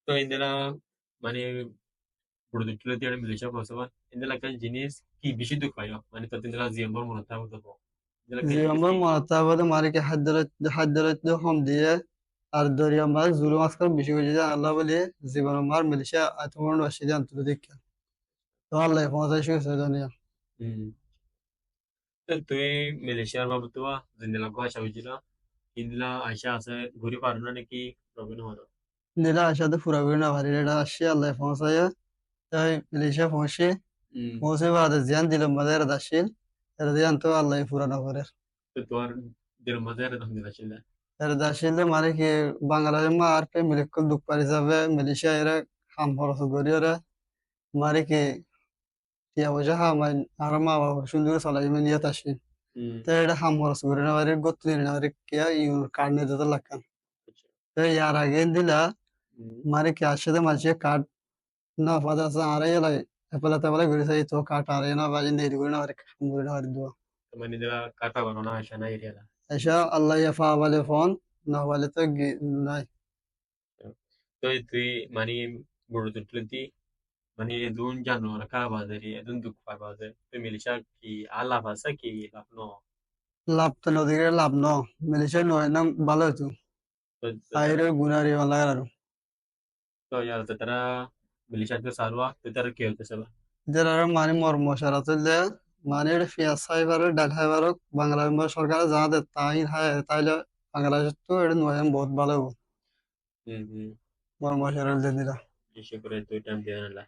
তো ইন্দেলা মানে produktula tiada Malaysia pasaban indela kan jenis ki bisi duk payo মানে তো ইন্দেলা জিএমবর মনে থাকবো তো ইন্দেলা kan jenis জিয়ম্বর ki মরাতাবাদ মারিকে হাদ্দলত হম দিয়ে আর দরিয়া মাছ জুলু মাছ করে বেশি করে যে আল্লাহ বলে জীবন মার মিলিশা আতমন বাসি আন্তর্জাতিক তো আল্লাহ পৌঁছাই শুয়েছে দুনিয়া hmm. তো তুই মালয়েশিয়ার বাবু তো ইন্দেলা গো আশা হইছিল ইন্দেলা আশা আছে ঘুরে পারো না নাকি প্রবলেম হলো নীলা আসাতে পুরা করে না ভারি এটা আসি আল্লাহ পৌঁছায় তাই মিলিশা পৌঁছে hmm. পৌঁছে বাদে জিয়ান দিলাম বাদে এরা দাসিল এরা দিয়ান তো আল্লাহ পুরানো করে তো তোর দিনের মধ্যে আর তখন দিলা ছিল এরা দাসিল মানে কি বাংলাদেশ মা আর পে মিলিকুল দুঃখ পারি যাবে মিলিশা এরা হাম খরচ করি ওরা মানে কি টিয়া পয়সা হামাই আর মা বাবা সুন্দর চালাই নিয়ে আসি hmm. তো এটা হাম খরচ করে না বাড়ি গত দিন বাড়ি কে ইউর কার্ড নিতে তো লাগান আচ্ছা তো ইয়ার আগে দিলা hmm. মানে কি আসলে মাঝে কার্ড না পাতা আছে আর এলাই এপালা তেপালা ঘুরে যাই তো কার্ড আর না বাজি নেই ঘুরে না বাড়ি ঘুরে না বাড়ি দোয়া তো মানে ইন্দেলা কাটা বানো না আশা না এরিয়া এসা আল্লাহ ইয়াফা বলে ফোন না বলে তো নাই তো তুই মানে বড় তুলতি মানে এদুন জানোয়ার ka bazari এদুন দুঃখ পায় বাজার তো মিলিশা কি আলাপ আছে কি লাভ ন লাভ তো নদীকে লাভ ন মিলিশে নয় না ভালো হতো তো আইরে তারা গুনারি ভালো আর তো ইয়ার তো তারা মিলিশা তো সারওয়া তো তারা কি হতে সব যারা মানে মর্ম সারা তুললে মানে এটা পেঁয়াজ খাইবার ডাল খাইবার বাংলা সরকার যা দে তাই খায় তাইলে বাংলাদেশ তো এটা নয় বহুত ভালো হুম হুম মর্ম সারা দিলা বেশি করে তুই টাইম দিয়ে না